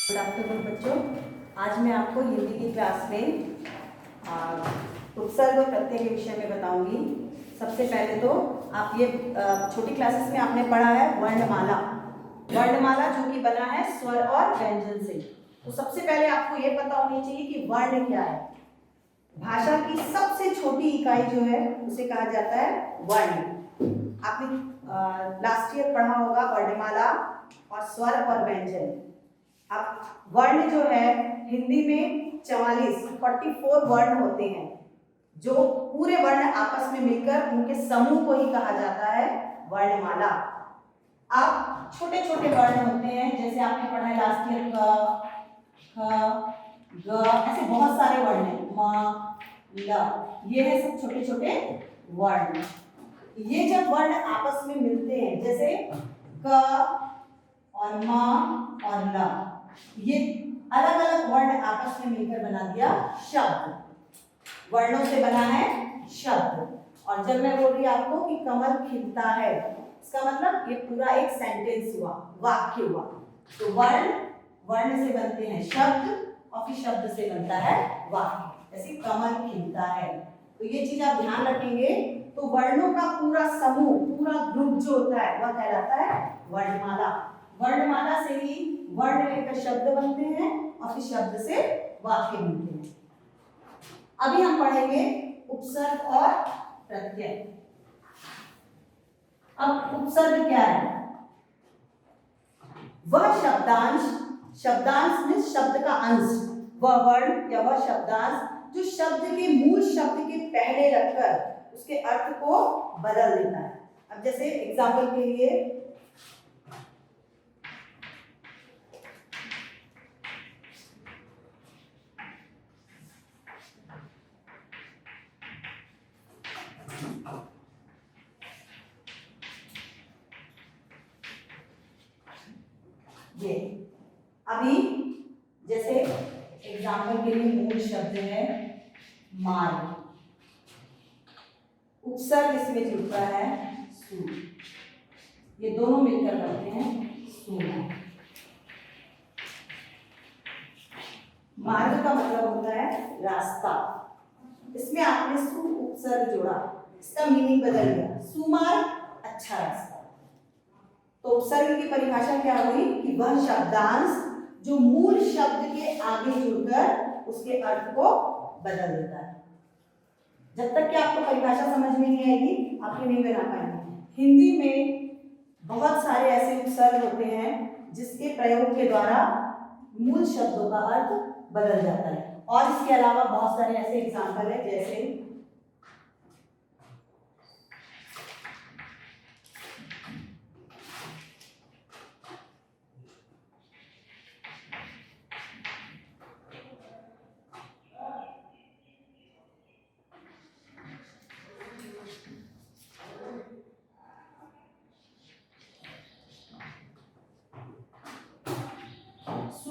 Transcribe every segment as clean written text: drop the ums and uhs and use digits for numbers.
Good afternoon बच्चों। आज मैं आपको हिंदी की क्लास में उपसर्ग और प्रत्यय के विषय में बताऊंगी। सबसे पहले तो आप ये छोटी क्लासेस में आपने पढ़ा है वर्णमाला। वर्णमाला जो कि बना है स्वर और व्यंजन से। तो सबसे पहले आपको ये पता होनी चाहिए कि वर्ण क्या है। भाषा की सबसे छोटी इकाई जो है उसे कहा जाता है वर्ण। आपने लास्ट ईयर पढ़ा होगा वर्णमाला और स्वर और व्यंजन। अब वर्ण जो है हिंदी में 44 वर्ण होते हैं, जो पूरे वर्ण आपस में मिलकर उनके समूह को ही कहा जाता है वर्णमाला। अब छोटे छोटे वर्ण होते हैं, जैसे आपने पढ़ा है लास्ट ईयर क, ख, ग, ऐसे बहुत सारे वर्ण हैं, म, ल, ये है सब छोटे छोटे वर्ण। ये जब वर्ण आपस में मिलते हैं, जैसे क और म और ल, ये अलग अलग वर्ण आपस में मिलकर बना दिया शब्द। वर्णों से बना है शब्द। और जब मैं बोल रही आपको कि कमल खिलता है, इसका मतलब ये पूरा एक सेंटेंस हुआ, वाक्य हुआ। तो वर्ण से बनते हैं शब्द और फिर शब्द से बनता है वाक्य। जैसे कमल खिलता है, तो ये चीज आप ध्यान रखेंगे। तो वर्णों का पूरा समूह, पूरा ग्रुप जो होता है वह कहलाता है वर्णमाला। वर्णमाला से ही वर्ण लेकर शब्द बनते हैं और फिर शब्द से वाक्य बनते हैं। अभी हम पढ़ेंगे उपसर्ग और प्रत्यय। अब उपसर्ग क्या है? वह शब्दांश में शब्द का अंश, वह वर्ण या वह शब्दांश जो शब्द के मूल शब्द के पहले रखकर उसके अर्थ को बदल देता है। अब जैसे एग्जाम्पल के लिए ये अभी जैसे एग्जाम्पल के लिए मूल शब्द है मार्ग, उपसर्ग इसमें जुड़ता है सु, ये दोनों मिलकर बनते हैं सु। मार्ग का मतलब होता है रास्ता, इसमें आपने सु उपसर्ग जोड़ा, इसका मीनिंग बदल गया, सुमार्ग अच्छा रास्ता। तो उपसर्ग की परिभाषा क्या हुई कि वह शब्दांश जो मूल शब्द के आगे जुड़कर उसके अर्थ को बदल देता है। जब तक कि आपको परिभाषा समझ में नहीं आएगी आप ये नहीं बना पाएंगे। हिंदी में बहुत सारे ऐसे उपसर्ग होते हैं जिसके प्रयोग के द्वारा मूल शब्दों का अर्थ बदल जाता है। और इसके अलावा बहुत सारे ऐसे एग्जाम्पल है, जैसे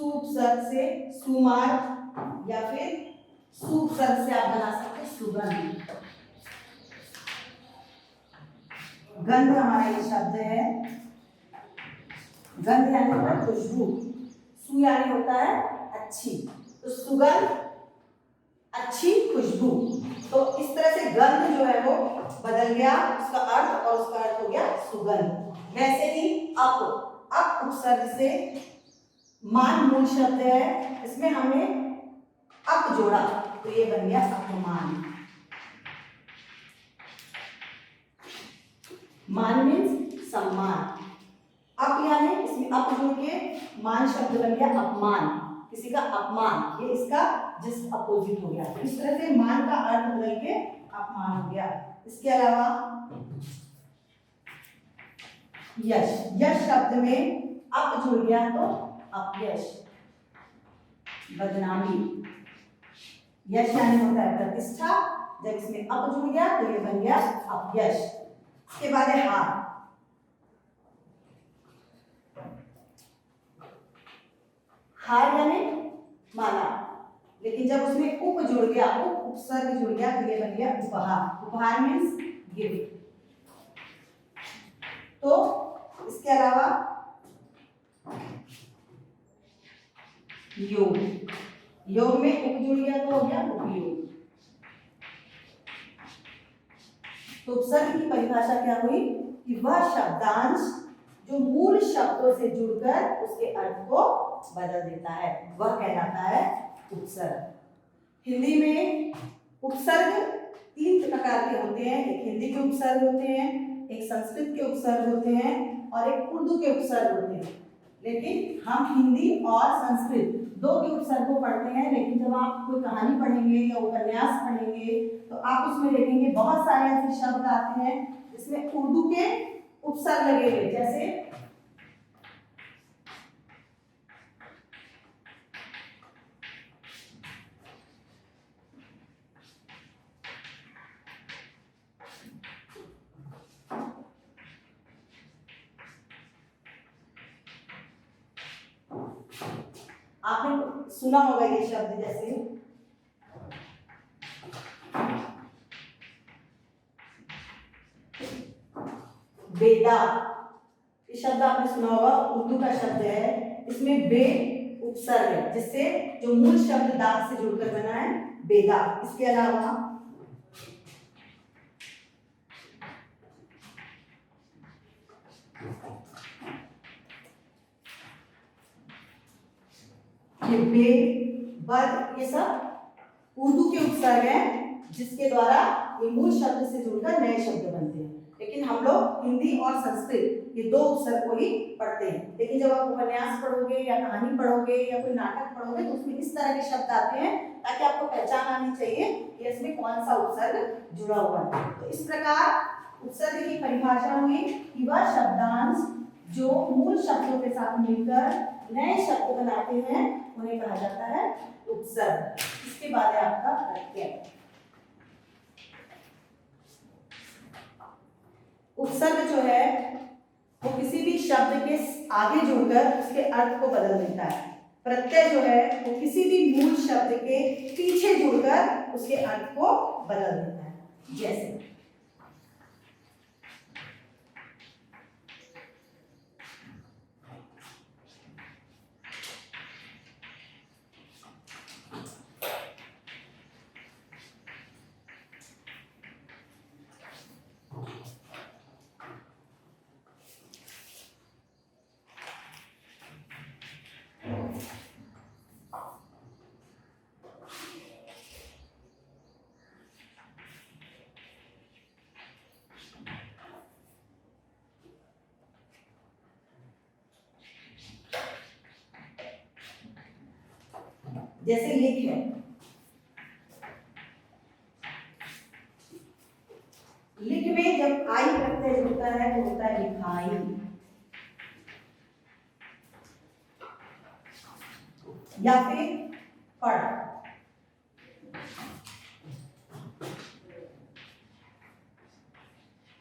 उपसर्ग से सुमार्ग, या फिर उपसर्ग से आप बना सकते हैं सुगंध। गंध हमारा ये शब्द है, गंध यानी होता है खुशबू, सु यानी होता है अच्छी, तो सुगंध अच्छी खुशबू। तो इस तरह से गंध जो है वो बदल गया उसका अर्थ, और उसका अर्थ हो गया सुगंध। वैसे ही अप उपसर्ग से मान मूल शब्द है, इसमें हमने अप जोड़ा तो ये बन गया अपमान। मान मीन्स सम्मान, अप यानी इसमें अप जोड़ के मान शब्द बन गया अपमान, किसी का अपमान, ये इसका जिस अपोजिट हो गया। इस तरह से मान का अर्थ बदल के अपमान हो गया। इसके अलावा यश, यश शब्द में अप जुड़ गया तो अपयश, बदनामी। यश यानी होता है प्रतिष्ठा, जब इसमें अप जुड़ गया तो ये बन गया अपयश। इसके बाद है हार, हार यानी माला, लेकिन जब उसमें उप जुड़ गया, उपसर्ग जुड़ गया तो ये बन गया उपहार। उपहार मीन्स गिफ्ट। तो इसके अलावा योग। योग में उप जुड़ गया तो हो गया उपयोग। तो उपसर्ग की परिभाषा क्या हुई कि वह शब्दांश जो मूल शब्दों से जुड़कर उसके अर्थ को बदल देता है, वह कहलाता है उपसर्ग। हिंदी में उपसर्ग 3 प्रकार के होते हैं। एक हिंदी के उपसर्ग होते हैं, एक संस्कृत के उपसर्ग होते हैं और एक उर्दू के उपसर्ग होते हैं। लेकिन हम हिंदी और संस्कृत 2 के उपसर्ग को पढ़ते हैं, लेकिन जब आप कोई कहानी पढ़ेंगे या उपन्यास पढ़ेंगे तो आप उसमें देखेंगे बहुत सारे ऐसे शब्द आते हैं जिसमें उर्दू के उपसर्ग लगे हुए, जैसे आपने सुना होगा ये शब्द, जैसे बेदा। ये शब्द आपने सुना होगा, उर्दू का शब्द है। इसमें बे उपसर्ग है, जिससे जो मूल शब्द दाग से जुड़कर बना है बेदा। इसके अलावा ये बे, बद, ये सब उर्दू के उपसर्ग हैं जिसके द्वारा ये मूल शब्द से जुड़कर नए शब्द बनते हैं। लेकिन हम लोग हिंदी और संस्कृत ये 2 उपसर्ग को ही पढ़ते हैं। लेकिन जब आप उपन्यास पढ़ोगे या कहानी पढ़ोगे या कोई नाटक पढ़ोगे तो उसमें इस तरह के शब्द आते हैं ताकि आपको पहचान आनी चाहिए कि इसमें कौन सा उपसर्ग जुड़ा हुआ है। तो इस प्रकार उपसर्ग की परिभाषा हुई कि वह शब्दांश जो मूल शब्दों के साथ मिलकर नए शब्द बनाते हैं उन्हें कहा जाता है उपसर्ग। इसके बाद है आपका प्रत्यय। उपसर्ग जो है वो किसी भी शब्द के आगे जुड़कर उसके अर्थ को बदल देता है। प्रत्यय जो है वो किसी भी मूल शब्द के पीछे जुड़कर उसके अर्थ को बदल देता है। जैसे जैसे लिख है, लिख में जब आई प्रत्यय जुड़ता है तो होता है लिखाई। या फिर पढ़,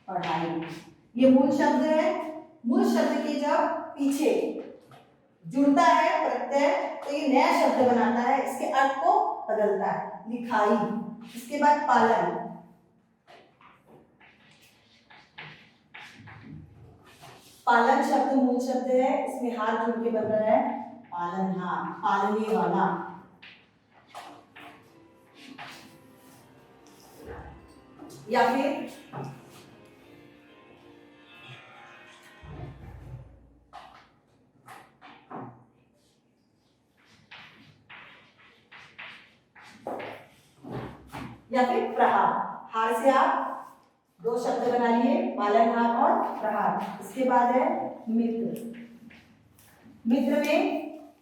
पढ़ाई। ये मूल शब्द है। मूल शब्द के जब पीछे जुड़ता है प्रत्यय तो ये नया शब्द बनाता है, इसके अर्थ को बदलता है। लिखाई। इसके बाद पालन। पालन शब्द मूल शब्द है, इसमें हाथ जुड़ के बन रहा है पालनहार, पालने वाला। या फिर प्रहार। हार से आप 2 शब्द बना लिए, पालनहार और प्रहार। इसके बाद है मित्र। मित्र में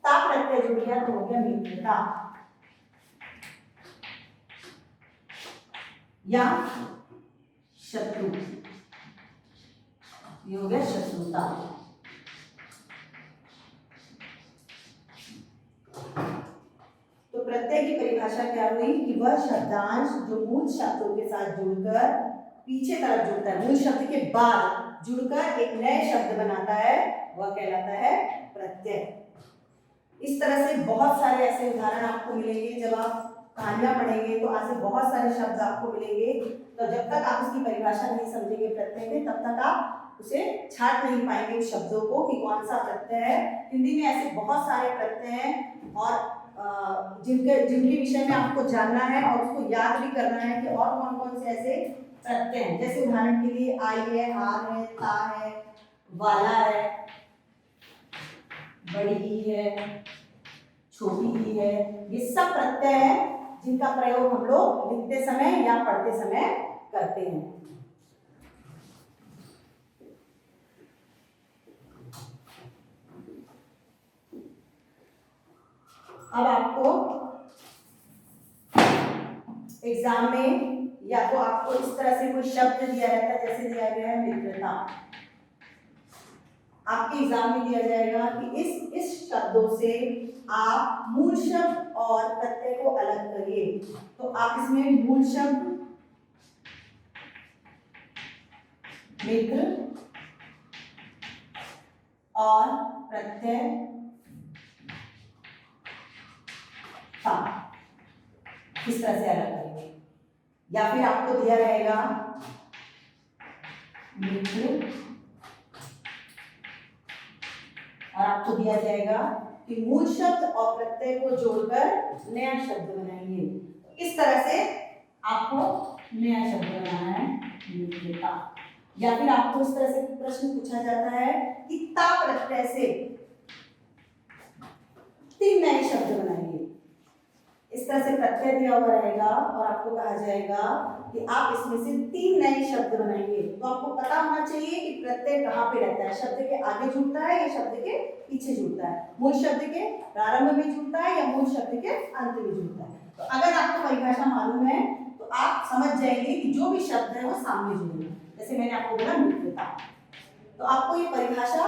ता प्रत्यय जुड़ गया तो हो गया मित्रता। या शत्रु, ये हो गया शत्रुता। तो प्रत्यय की परिभाषा क्या हुई कि वह शब्दांश जो मूल शब्दों के साथ जुड़कर पीछे तरफ जुड़ता है, मूल शब्द के बाद जुड़कर एक नए शब्द बनाता है, वह कहलाता है प्रत्यय। इस तरह से बहुत सारे ऐसे उदाहरण आपको मिलेंगे। जब आप कहानियां पढ़ेंगे तो ऐसे बहुत सारे शब्द आपको मिलेंगे। तो जब तक आप इसकी परिभाषा नहीं समझेंगे प्रत्यय में, तब तक आप उसे छाट नहीं पाएंगे उस शब्दों को कि कौन सा प्रत्यय है। हिंदी में ऐसे बहुत सारे प्रत्यय हैं और जिनके विषय में आपको जानना है और उसको याद भी करना है कि और कौन कौन से ऐसे प्रत्यय हैं। जैसे उदाहरण के लिए आई है, हार है, ता है, वाला है, बड़ी ही है, छोटी ही है, ये सब प्रत्यय हैं जिनका प्रयोग हम लोग लिखते समय या पढ़ते समय करते हैं। अब आपको एग्जाम में या तो आपको इस तरह से कोई शब्द दिया रहता है, जैसे दिया गया है मित्रता। आपके एग्जाम में दिया जाएगा कि इस शब्दों से आप मूल शब्द और प्रत्यय को अलग करिए। तो आप इसमें मूल शब्द मित्र और प्रत्यय ता इस तरह से अलग करेंगे। या फिर आपको दिया रहेगा मित्र और आपको दिया जाएगा कि मूल शब्द और प्रत्यय को जोड़कर नया शब्द बनाइए। तो इस तरह से आपको नया शब्द बनाना है मित्रता। या फिर आपको इस तरह से प्रश्न पूछा जाता है कि ता प्रत्यय से 3 नए शब्द बनाइए। इस तरह से प्रत्यय दिया हुआ रहेगा और आपको कहा जाएगा कि आप इसमें से 3 नए शब्द बनाइए। तो आपको पता होना चाहिए कि प्रत्यय कहाँ पे रहता है, शब्द के आगे जुड़ता है या शब्द के पीछे जुड़ता है, मूल शब्द के प्रारंभ में जुड़ता है या मूल शब्द के अंत में जुड़ता है। तो अगर आपको परिभाषा मालूम है तो आप समझ जाएंगे कि जो भी शब्द है वो सामने जुड़ेगा। जैसे मैंने आपको बोला मित्रता, तो आपको ये परिभाषा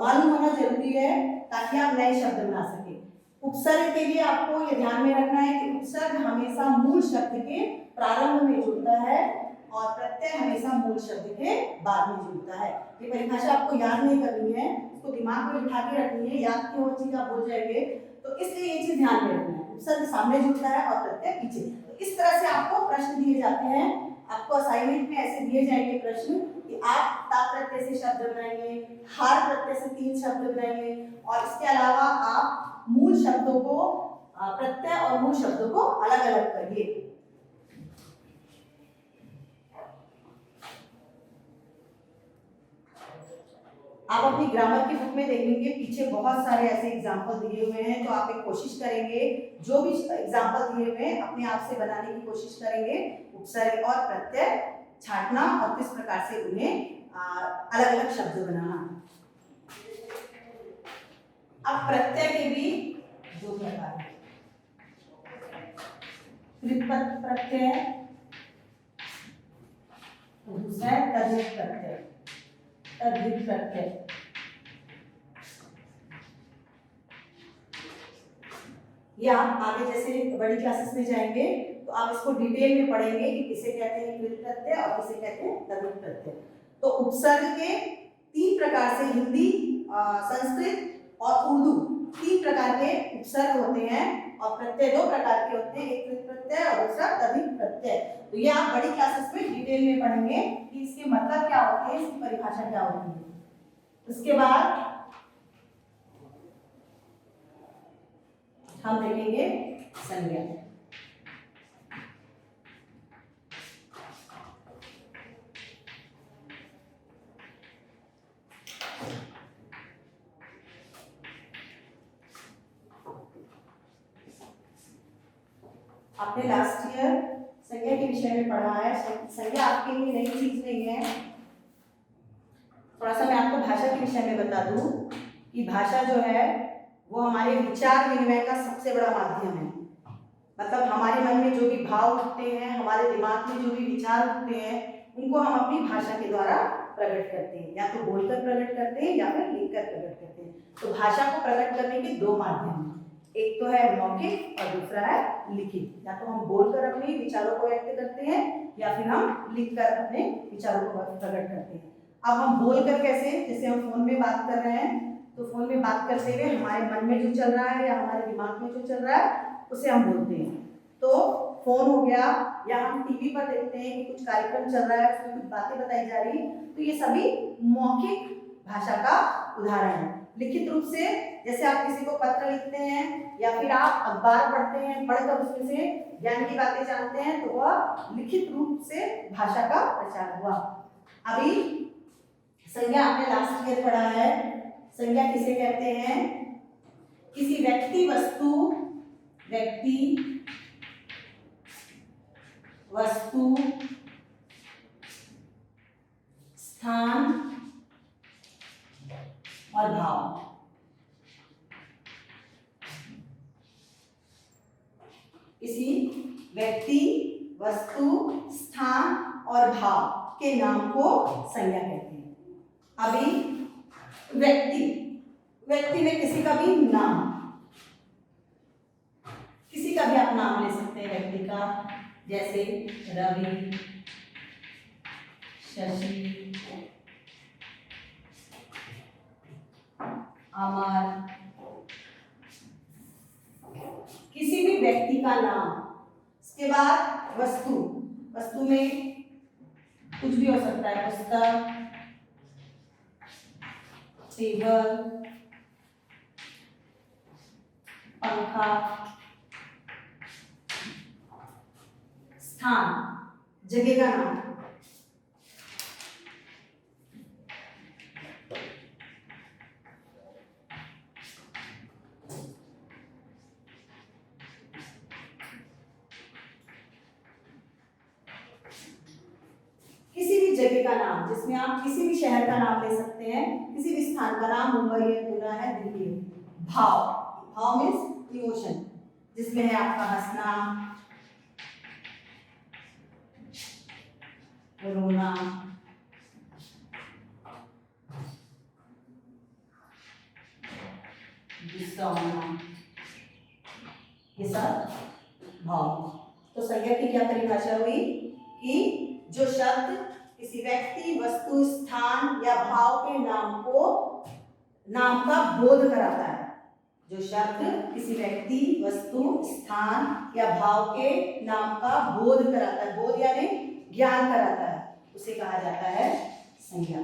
मालूम होना जरूरी है ताकि आप नए शब्द बना सके। उपसर्ग के लिए आपको ये ध्यान में रखना है कि उपसर्ग हमेशा मूल शब्द के प्रारंभ में जुड़ता है और प्रत्यय हमेशा मूल शब्द के बाद में जुड़ता है। ये परिभाषा आपको याद नहीं करनी है, इसको दिमाग में बिठा के रखनी है, याद की वो चीज आप भूल जाएंगे। तो इसलिए ये चीज ध्यान में रखना है, उपसर्ग सामने जुड़ता है और प्रत्यय पीछे। तो इस तरह से आपको प्रश्न दिए जाते हैं। आपको असाइनमेंट में ऐसे दिए जाएंगे प्रश्न कि आप ता प्रत्यय से शब्द बनाएंगे, हार प्रत्यय से 3 शब्द बनाएंगे और इसके अलावा आप मूल शब्दों को प्रत्यय और मूल शब्दों को अलग अलग करिए। आप अपनी ग्रामर की बुक में देखेंगे पीछे बहुत सारे ऐसे एग्जाम्पल दिए हुए हैं। तो आप एक कोशिश करेंगे जो भी एग्जाम्पल दिए हुए हैं अपने आप से बनाने की कोशिश करेंगे, उपसर्ग और प्रत्यय छांटना और किस प्रकार से उन्हें अलग अलग शब्द बनाना। अब प्रत्यय के भी 2 प्रकार हैं, कृत्पद प्रत्यय, दूसरा है तद्धित प्रत्यय। तद्धित प्रत्यय ये आप आगे जैसे बड़ी क्लासेस में जाएंगे तो आप इसको डिटेल में पढ़ेंगे कि किसे कहते हैं कृत प्रत्यय और किसे कहते हैं तद्धित प्रत्यय। तो उपसर्ग के 3 प्रकार से हिंदी, संस्कृत और उर्दू 3 प्रकार के उपसर्ग होते हैं और प्रत्यय 2 प्रकार के होते हैं, एक कृत प्रत्यय और दूसरा तद्धित प्रत्यय। तो ये आप बड़ी क्लासेस में डिटेल में पढ़ेंगे कि इसके मतलब क्या होते हैं, इसकी परिभाषा क्या होती है। उसके बाद हम देखेंगे संज्ञा। आपने लास्ट ईयर संज्ञा के विषय में पढ़ा है। संज्ञा आपके लिए नई चीज नहीं है। थोड़ा सा मैं आपको भाषा के विषय में बता दूं कि भाषा जो है वो हमारे विचार विनिमय का सबसे बड़ा माध्यम है। मतलब हमारे मन में जो भी भाव उठते हैं, हमारे दिमाग में जो भी विचार उठते हैं, उनको हम अपनी भाषा के द्वारा प्रकट करते हैं, या तो बोलकर प्रकट करते हैं या फिर लिखकर प्रकट करते हैं। तो भाषा को प्रकट करने के 2 माध्यम हैं, एक तो है मौखिक और दूसरा है लिखित। या तो हम बोलकर अपने विचारों को व्यक्त करते हैं या फिर हम लिखकर अपने विचारों को प्रकट करते हैं। अब हम बोलकर कैसे, जैसे हम फोन में बात कर रहे हैं तो फोन में बात करते हुए हमारे मन में जो चल रहा है या हमारे दिमाग में जो चल रहा है उसे हम बोलते हैं। तो फोन हो गया, या हम टीवी पर देखते हैं कि कुछ कार्यक्रम चल रहा है, उसमें कुछ बातें बताई जा रही, तो ये सभी मौखिक भाषा का उदाहरण है। लिखित रूप से जैसे आप किसी को पत्र लिखते हैं या फिर आप अखबार पढ़ते हैं, पढ़कर उसमें से ज्ञान की बातें जानते हैं, तो वह लिखित रूप से भाषा का प्रचार हुआ। अभी संज्ञा आपने लास्ट ईयर पढ़ा है। संज्ञा किसे कहते हैं? किसी व्यक्ति वस्तु स्थान और भाव। किसी व्यक्ति, वस्तु, स्थान और भाव के नाम को संज्ञा कहते हैं। अभी व्यक्ति में किसी का भी नाम, किसी का भी आप नाम ले सकते हैं व्यक्ति का, जैसे रवि, शशि, अमर, किसी भी व्यक्ति का नाम। इसके बाद वस्तु में कुछ भी हो सकता है, पुस्तक, टेबल, पंखा। स्थान, जगह का नाम। किसी भी जगह का नाम, जिसमें आप किसी भी शहर का नाम ले सकते हैं, किसी भी स्थान का नाम, मुंबई है, पुणे है, दिल्ली है। भाव मीन्स इमोशन, जिसमें है आपका हंसना, रोना, गुस्सा होना, ये सब भाव। तो संज्ञा की क्या परिभाषा हुई कि जो शब्द किसी व्यक्ति, वस्तु, स्थान या भाव के नाम का बोध कराता है। जो शब्द किसी व्यक्ति, वस्तु, स्थान या भाव के नाम का बोध कराता है, बोध यानी ज्ञान कराता है, उसे कहा जाता है संज्ञा।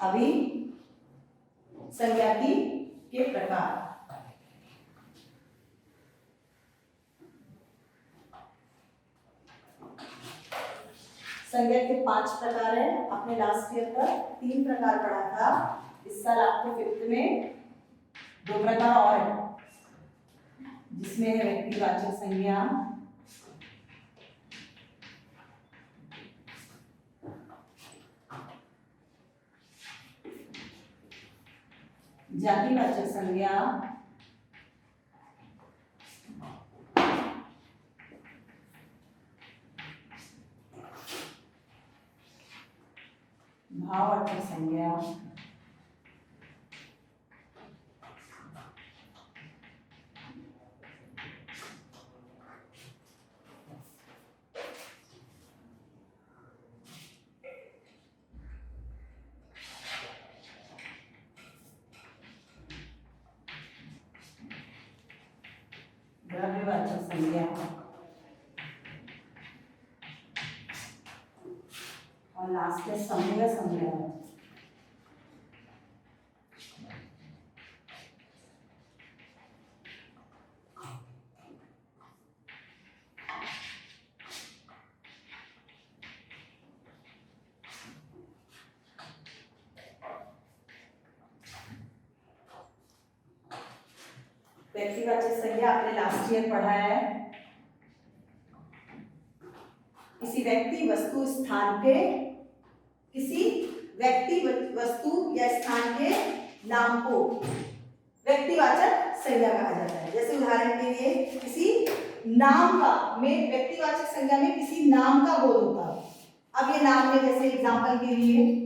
अभी संज्ञा के प्रकार। संज्ञा के 5 प्रकार है। आपने लास्ट ईयर पर 3 प्रकार पढ़ा था। इस साल आपको 5th में 2 प्रकार और है, जिसमें है व्यक्तिवाचक संज्ञा, जातिवाचक संज्ञा, भाववाचक संज्ञा, द्रव्यवाचक संज्ञा और लास्ट में समूह संज्ञा। व्यक्तिवाचक संज्ञा आपने लास्ट ईयर पढ़ा है। किसी व्यक्ति, वस्तु, स्थान के, किसी व्यक्ति, वस्तु या स्थान के नाम को व्यक्तिवाचक संज्ञा कहा जाता है। जैसे उदाहरण के लिए किसी नाम का में, व्यक्तिवाचक संज्ञा में किसी नाम का बोध होता है। अब ये नाम में, जैसे एग्जांपल के लिए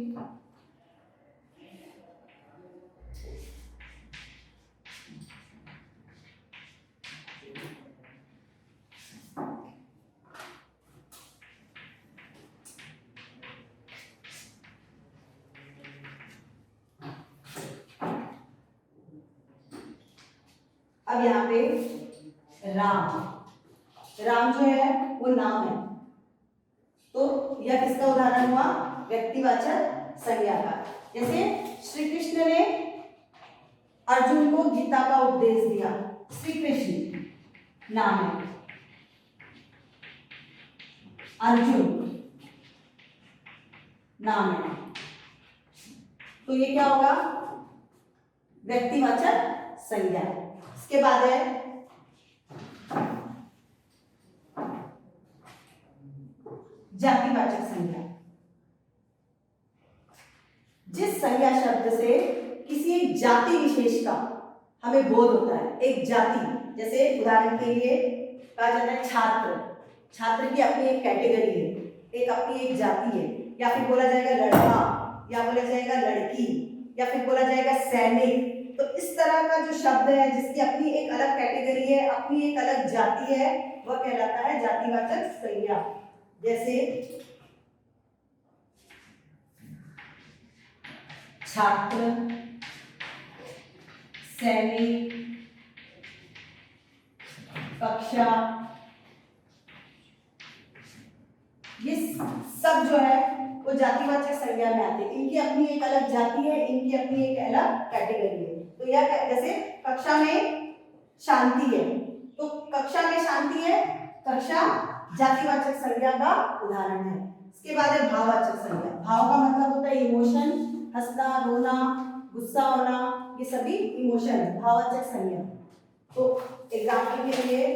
अब यहाँ पे राम, राम जो है वो नाम है, तो यह किसका उदाहरण हुआ? व्यक्तिवाचक संज्ञा का। जैसे श्री कृष्ण ने अर्जुन को गीता का उपदेश दिया, श्री कृष्ण नाम है, अर्जुन नाम है, तो ये क्या होगा? व्यक्तिवाचक संज्ञा। इसके बाद है जातिवाचक संज्ञा। जिस संज्ञा शब्द से किसी एक जाति विशेष का हमें बोध होता है, एक जाति, जैसे उदाहरण के लिए कहा जाता है छात्र, छात्र की अपनी एक कैटेगरी है, एक अपनी एक जाति है, या फिर बोला जाएगा लड़का, या बोला जाएगा लड़की, या फिर बोला जाएगा सैनिक। तो इस तरह का जो शब्द है जिसकी अपनी एक अलग कैटेगरी है, अपनी एक अलग जाति है, वह कहलाता है जातिवाचक संज्ञा। जैसे छात्र, सैनिक, कक्षा, ये सब जो है वो जातिवाचक संज्ञा में आते हैं। इनकी अपनी एक अलग जाति है, इनकी अपनी एक अलग कैटेगरी है। तो यह जैसे कक्षा में शांति है, तो कक्षा में शांति है, कक्षा जातिवाचक संज्ञा का उदाहरण है। इसके बाद है भाववाचक संज्ञा। भाव का मतलब होता है इमोशन, हंसना, रोना, गुस्सा होना, ये सभी इमोशन, भाववाचक संज्ञा। तो एग्जाम्पल के लिए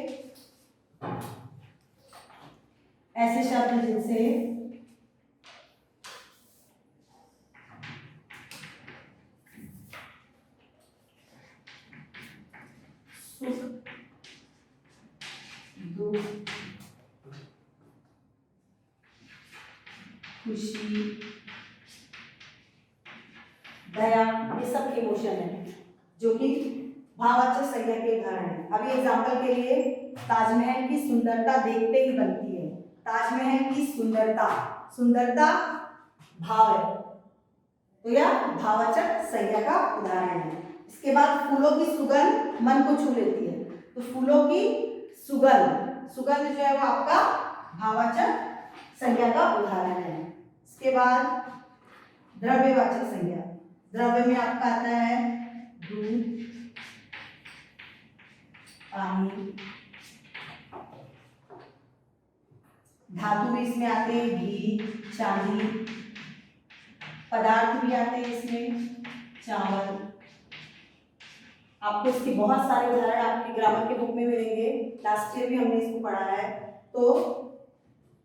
ऐसे शब्द जिनसे सुख, दुख, खुशी, दया, ये सब इमोशन है जो कि भाववाचक संज्ञा के उदाहरण है। अभी एग्जाम्पल के लिए ताजमहल की सुंदरता देखते ही बनती है। ताजमहल की सुंदरता, सुंदरता भाव है, तो यह भाववाचक संज्ञा का उदाहरण है। इसके बाद फूलों की सुगंध मन को छू लेती है, तो फूलों की सुगंध, सुगंध जो है वो आपका भाववाचक संज्ञा का उदाहरण है। इसके बाद द्रव्यवाचक संज्ञा। द्रव्य में आपका आता है दूध, पानी, धातु भी इसमें आते हैं, घी, चांदी, पदार्थ भी आते हैं इसमें, चावल। आपको इसके बहुत सारे उदाहरण आपके ग्रामर के बुक में मिलेंगे, लास्ट ईयर भी हमने इसको पढ़ा है। तो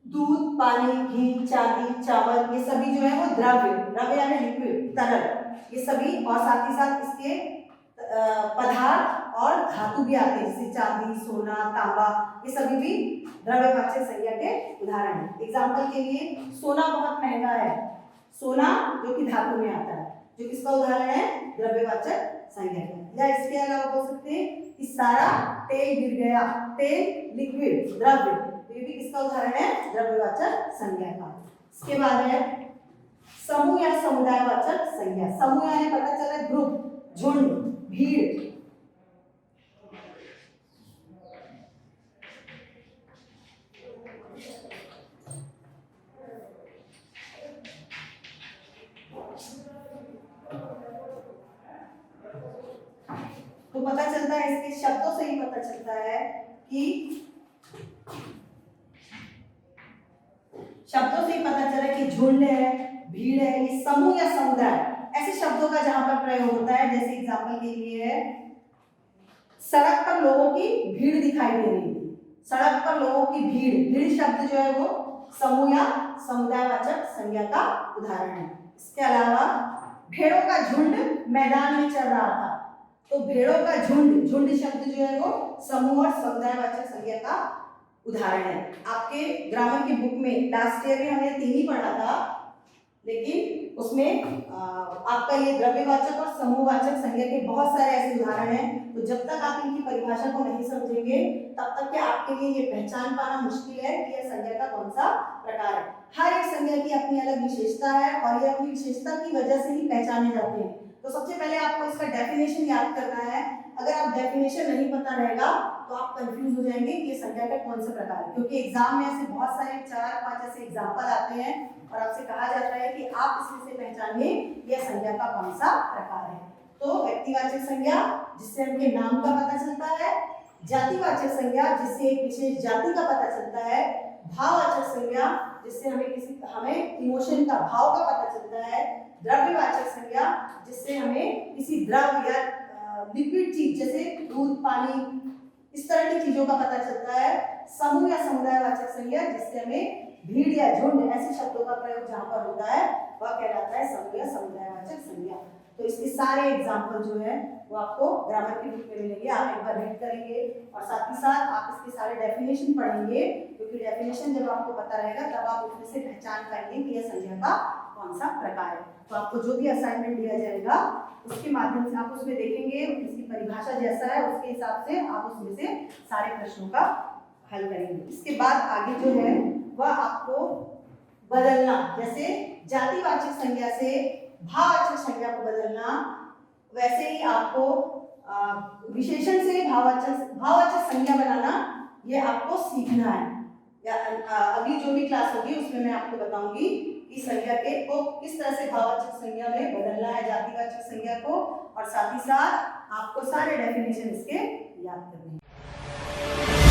दूध, पानी, घी, चांदी, चावल, ये सभी जो है वो द्रव्य, द्रव्य यानी लिक्विड, तरल, ये सभी, और साथ ही साथ इसके पदार्थ और धातु भी आते हैं, जैसे चांदी, सोना, तांबा, ये सभी भी द्रव्यवाचक संज्ञा के उदाहरण हैं। एग्जाम्पल के लिए सोना बहुत महंगा है, सोना जो कि धातु में आता है, जो किसका उदाहरण है? द्रव्यवाचक संज्ञा का। या इसके अलावा बोल सकते हैं कि सारा तेल गिर गया, तेल लिक्विड, द्रव्य, ये भी किसका उदाहरण है? द्रव्यवाचक संज्ञा का। इसके बाद है समूह या समुदायवाचक संज्ञा। समूह यानी पता चला ग्रुप, झुंड, भीड़। तो पता चलता है, इसके शब्दों से ही पता चलता है कि शब्दों से ही पता चला कि झुंड है, भीड़ है, ये समूह या समुदाय, ऐसे शब्दों का जहां पर प्रयोग होता है। जैसे एग्जाम्पल के लिए है सड़क पर लोगों की भीड़ दिखाई दे रही थी, सड़क पर लोगों की भीड़, भीड़ शब्द जो है वो समूह या समुदायवाचक संज्ञा का उदाहरण है। इसके अलावा भेड़ों का झुंड मैदान में चल रहा था, तो भेड़ों का झुंड, झुंड शब्द जो है वो समूह और समुदायवाचक संज्ञा का उदाहरण है। आपके ग्रामर की बुक में लास्ट ईयर में हमने 3 ही पढ़ा था, लेकिन उसमें आपका ये द्रव्यवाचक और समूहवाचक संज्ञा के बहुत सारे ऐसे उदाहरण हैं। तो जब तक आप इनकी परिभाषा को नहीं समझेंगे तब तक के आपके लिए ये पहचान पाना मुश्किल है कि यह संज्ञा का कौन सा प्रकार है। हर एक संज्ञा की अपनी अलग विशेषता है और ये अपनी विशेषता की वजह से ही पहचाने जाते हैं। तो तो सबसे पहले आपको इसका डेफिनेशन याद करना है। अगर आप डेफिनेशन नहीं पता रहेगा तो आप कंफ्यूज हो जाएंगे कि ये संख्या का कौन सा प्रकार है, क्योंकि एग्जाम में ऐसे बहुत सारे 4-5 ऐसे एग्जाम्पल आते हैं और आपसे कहा जाता है कि आप इसमें से पहचानिए यह संख्या का कौन सा प्रकार है। तो व्यक्तिवाचक संज्ञा जिससे उनके नाम का पता चलता है, जातिवाचक संज्ञा जिससे एक विशेष जाति का पता चलता है, भाववाचक संज्ञा जिससे हमें इमोशन का भाव का पता चलता है, द्रव्यवाचक संज्ञा जिससे हमें किसी द्रव्य या लिक्विड चीज जैसे दूध, पानी, इस तरह की चीजों का पता चलता है, समूह या समुदायवाचक संज्ञा जिससे हमें भीड़ या झुंड ऐसे शब्दों का प्रयोग जहां पर होता है वह कहलाता है समूह या समुदायवाचक संज्ञा। तो इसके सारे एग्जाम्पल जो है वो आपको ग्रामर की बुक में मिलेंगे, आप एक बार रीड करेंगे और साथ ही साथ आप इसके सारे डेफिनेशन पढ़ेंगे, क्योंकि डेफिनेशन जब आपको पता रहेगा तब आप उसमें से पहचान पाएंगे कि यह संज्ञा का कौन सा प्रकार है। तो आपको जो भी असाइनमेंट दिया जाएगा उसके माध्यम से आप उसमें देखेंगे, इसकी परिभाषा जैसा है उसके हिसाब से आप उसमें से सारे प्रश्नों का हल करेंगे। इसके बाद आगे जो है वह आपको बदलना, जैसे जातिवाचक संज्ञा से भाववाचक संज्ञा को बदलना, वैसे ही आपको विशेषण से भाववाचक संज्ञा बनाना, ये आपको सीखना है। या अगली जो भी क्लास होगी उसमें मैं आपको बताऊंगी कि संज्ञा को किस तरह से भाववाचक संज्ञा में बदलना है, जातिवाचक संज्ञा को, और साथ ही साथ आपको सारे डेफिनेशन इसके याद करने हैं।